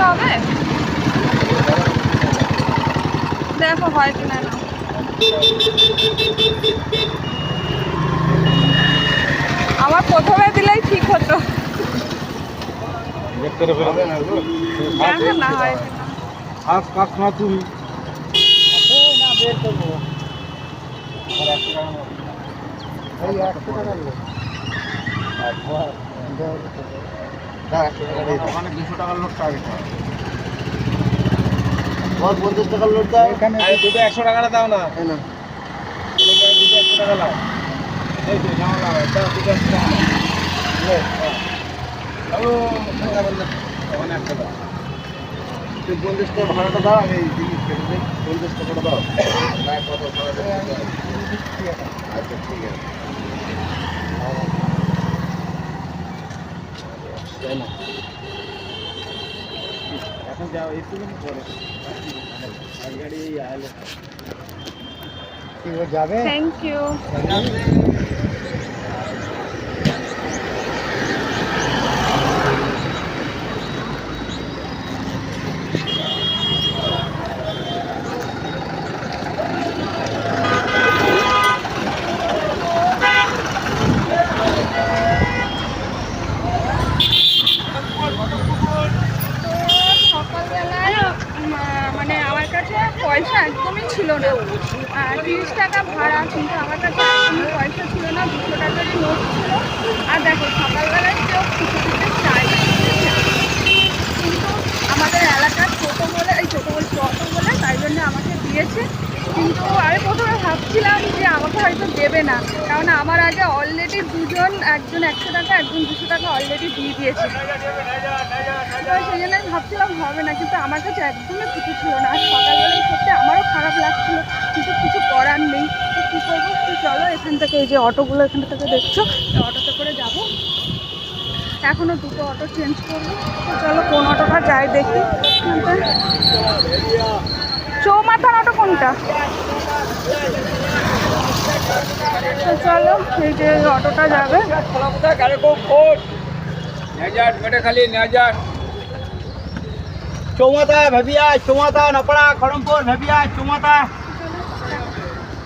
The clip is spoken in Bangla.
হবে? দেখো হয় কিনা না। আমার প্রথমে দিলেই ঠিক হতো। দেখো না হয় কিনা। তুমি না বের করবো ওখানে 200 টাকার নোটটা আগে খাও। 50 টাকার নোট দাও এখানে দুটো 100 টাকাটা দাও না। না দুটো 100 টাকা লাও। এই যে নাও লাও, দাও দুটো 100 টাকা লাও। হ্যালো, ওখানে একটা দাও। 50 টাকা ভাড়াটা দাও, আমি জিনিস কেটে দিই। 50 টাকাটা দাও। কত ভাড়া দেবে? আচ্ছা ঠিক আছে। এখন যাও একটু পরে গাড়ি আইলে যাবে থ্যাংক ইউ। সকালবেলায় মানে আমার কাছে পয়সা একদমই ছিল না। 30 টাকা ভাড়া, কিন্তু আমার কাছে একদমই পয়সা ছিল না, 200 টাকারই নোট ছিল। আর দেখো সকালবেলায় কেউ কিছু দিতে চায় না, কিন্তু আমাদের এলাকার ছোটো বলে অটো বলে তাই জন্য আমাকে দিয়েছে। কিন্তু আমি প্রথমে ভাবছিলাম যে আমাকে হয়তো দেবে না, কারণ আমার আগে অলরেডি দুজন, একজন 100 টাকা, একজন 200 টাকা অলরেডি দিয়ে দিয়েছে। সেই জন্য আমি ভাবছিলাম হবে না, কিন্তু আমার কাছে একদমই কিছু ছিল না। আর সকালবেলায় সত্যি আমারও খারাপ লাগছিল, কিন্তু কিছু করার নেই। তো কী করবো, তো চলো এখান থেকে, এই যে অটোগুলো এখান থেকে দেখছো, এই অটোতে করে যাবো। এখনও দুটো অটো চেঞ্জ করবো। তো চলো কোন অটোটা যাই দেখি। চৌমাথার অটো কোনটা? তো চলো এই যে অটোটা যাবে। চৌমাথা, ভেবিয়া, চৌমাথা, নপড়া, খড়মপুর, ভেবিয়া, চৌমাথা।